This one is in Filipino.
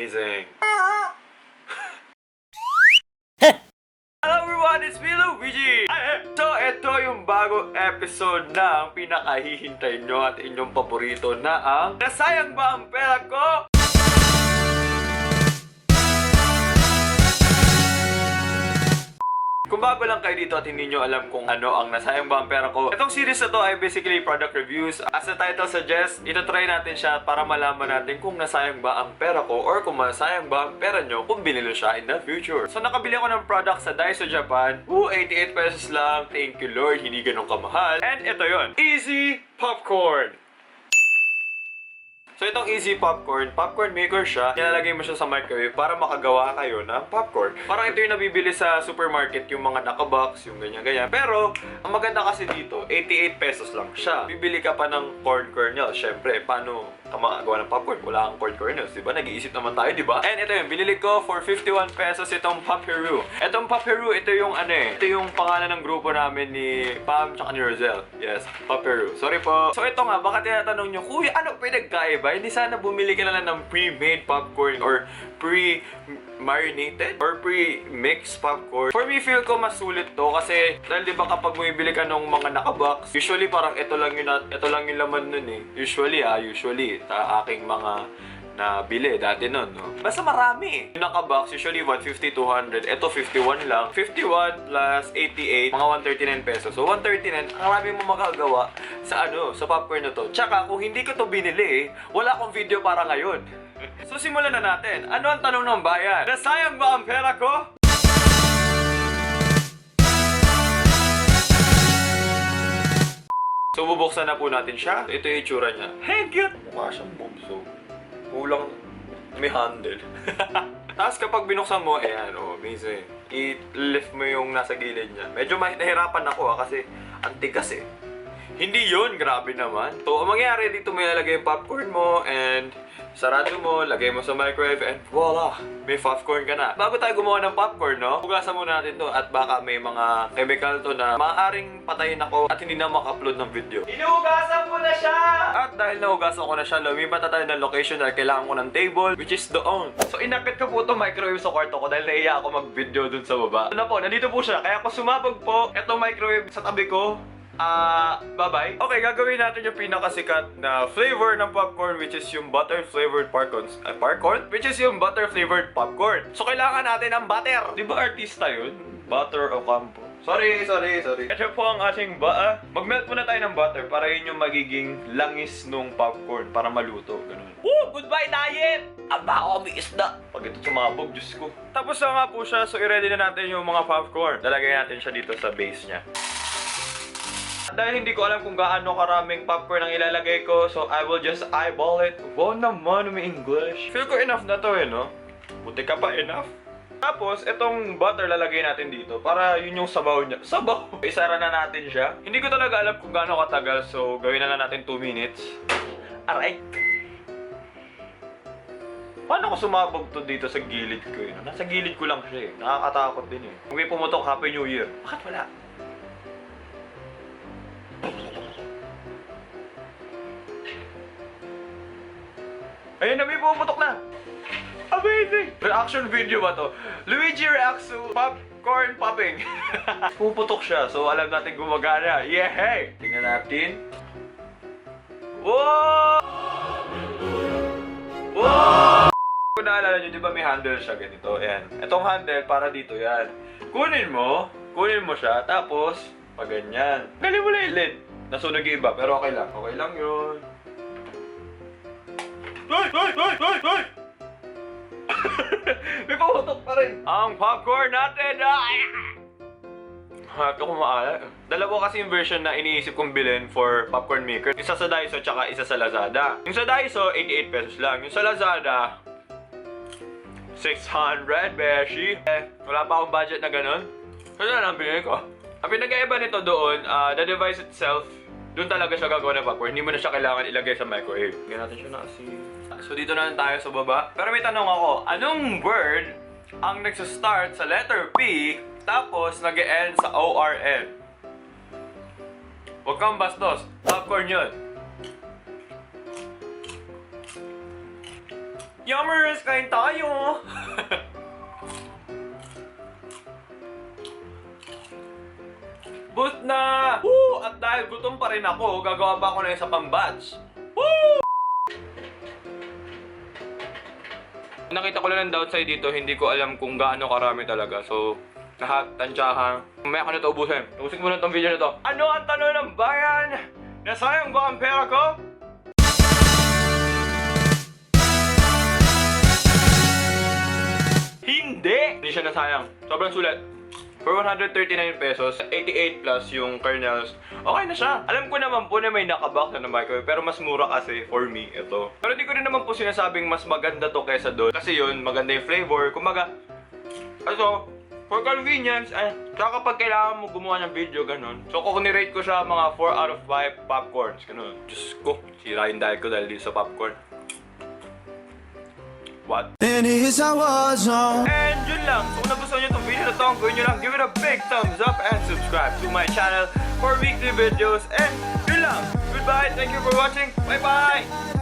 Amazing. Hello everyone, it's me Luigi! So, ito yung bagong episode ng pinakahihintay nyo at inyong paborito na ang Nasayang ba ang pera ko? Kung bago lang kayo dito at hindi nyo alam kung ano ang nasayang ba ang pera ko, itong series na to ay basically product reviews. As the title suggests, ito-try natin siya para malaman natin kung nasayang ba ang pera ko or kung masayang ba ang pera nyo kung binili siya in the future. So nakabili ako ng product sa Daiso Japan. 88 pesos lang. Thank you Lord, hindi ganun kamahal. And ito yon, Easy Popcorn. So itong Easy Popcorn maker siya. Nilalagay mo siya sa microwave para makagawa kayo ng popcorn. Parang ito yung nabibili sa supermarket, yung mga nakabox, yung ganyan-ganyan. Pero, ang maganda kasi dito, 88 pesos lang siya. Bibili ka pa ng corn kernel. Syempre, paano ka makagawa ng popcorn? Wala kang corn kernels, diba? Nag-iisip naman tayo, diba? And ito yun, binili ko for 51 pesos itong Papiru. Itong Papiru, ito yung ito yung pangalan ng grupo namin ni Pam tsaka ni Rosel. Yes, Papiru. Sorry po. So ito nga, baka tinatanong nyo, kuya, ano pinagkaiba? Hindi sana bumili ka na lang ng pre-made popcorn or pre-marinated or pre-mixed popcorn. For me, feel ko mas sulit to kasi dahil diba kapag bumibili ka ng mga nakabox, usually parang ito lang yung laman nun eh. Usually sa aking mga nabili dati nun, no? Basta marami. Yung nakabox, usually 150, 200. Ito, 51 lang. 51 plus 88, mga 139 pesos. So, 139, ang marami mo magagawa sa sa popcorn na to. Tsaka, kung hindi ko to binili, wala akong video para ngayon. So, simulan na natin. Ano ang tanong ng bayan? Nasayang ba ang pera ko? So, bubuksan na po natin siya. Ito yung itsura niya. Hey, cute! Mukha siyang bubso. Kulang may handle. Tapos kapag binuksan mo, ayan, amazing. I-lift mo yung nasa gilid niya. Medyo nahirapan ako kasi ang tigas eh. Hindi yun, grabe naman. So, ang mangyayari dito, may lalagay yung popcorn mo and sarado mo, lagay mo sa microwave and voila! May popcorn ka na. Bago tayo gumawa ng popcorn, no? Hugasan muna natin to at baka may mga chemical to na maaaring patayin ako at hindi na maka-upload ng video. Hinugasan ko na siya! At dahil nahugasan ko na siya, lumipat na tayo ng location dahil kailangan ko ng table, which is doon. So, inakit ko po itong microwave sa kwarto ko dahil naiya ako mag-video dun sa baba. Ano po, nandito po siya. Kaya ako sumabog po itong microwave sa tabi ko. Bye-bye. Okay, gagawin natin yung pinakasikat na flavor ng popcorn, which is yung butter flavored popcorn. Which is yung butter flavored popcorn. So, kailangan natin ng butter. Di ba artista yun? Butter Ocampo. Sorry. Ito po ang ating mag-melt muna tayo ng butter para yun yung magiging langis nung popcorn para maluto. Ganun. Goodbye diet! Aba ako may isda. Pag ito sumabog, Diyos ko. Tapos na nga po siya, so i-ready na natin yung mga popcorn. Lalagay natin siya dito sa base niya. Dahil hindi ko alam kung gaano karaming popcorn ang ilalagay ko, so I will just eyeball it. Wow naman, may English. Feel ko enough na to no? Buti ka pa enough. Tapos, itong butter lalagay natin dito para yun yung sabaw niya. Sabaw! Isara na natin siya. Hindi ko talaga alam kung gaano katagal, so gawin na natin 2 minutes. Aray! Paano ko sumabog to dito sa gilid ko yun? Nasa gilid ko lang siya eh. Nakakatakot din eh. Kung may pumutok, Happy New Year. Bakit wala? Ayun na, may pumutok na! Amazing! Reaction video ba to? Luigi reacts to popcorn popping. Puputok siya, so alam natin gumagana. Yeah, hey! Tingnan natin. Wow! Wow! Kung naalala nyo, di ba may handle siya ganito? Ayan. Itong handle, para dito yan. Kunin mo siya, tapos, pag ganyan. Galing mo na yung lid. Nasunog yung iba, pero okay lang. Okay lang yun. Hoy! May pumutok pa rin. Ang popcorn natin ito kung maala. Dalawa kasi yung version na iniisip kong bilhin for popcorn maker. Isa sa Daiso tsaka isa sa Lazada. Yung sa Daiso, 88 pesos lang. Yung sa Lazada, 600 beshi. Wala pa akong budget na ganun. Ano na lang bilhin ko? Ang pinag-iba nito doon, the device itself, doon talaga siya gagawa ng popcorn. Hindi mo na siya kailangan ilagay sa microwave. Gawin natin siya na kasi. So dito na lang tayo sa baba. Pero may tanong ako, anong word ang nagsa-start sa letter P tapos nag-e-end sa O-R-N? Huwag kang bastos. Popcorn yun. Yummers! Kain tayo! Boost na! Woo! At dahil gutom pa rin ako, gagawa pa ako na isa pang batch. Woo! Nakita ko lang ng downside dito, hindi ko alam kung gaano karami talaga. So, tansyahan. Mamaya ko na ito ubusin. Ubusin ko muna itong video na to. Ano ang tanong ng bayan? Nasayang ba ang pera ko? Hindi siya nasayang. Sobrang sulit. For 139 pesos, 88 plus yung kernels, okay na siya. Alam ko naman po na may nakabox na microwave, pero mas mura kasi for me ito. Pero di ko rin naman po sinasabing mas maganda to kaysa doon. Kasi yun, maganda yung flavor. Kumaga, also, for convenience, saka kapag kailangan mo gumawa ng video, ganun. So, kung nirate ko siya mga 4 out of 5 popcorns, ganun. Diyos ko, sira yung diet ko dahil dito sa popcorn. What? And here's I was on. And yun lang. So kung nagustuhan nyo itong video na to, gawin nyo lang, give it a big thumbs up and subscribe to my channel for weekly videos. And yun lang. Goodbye. Thank you for watching. Bye-bye.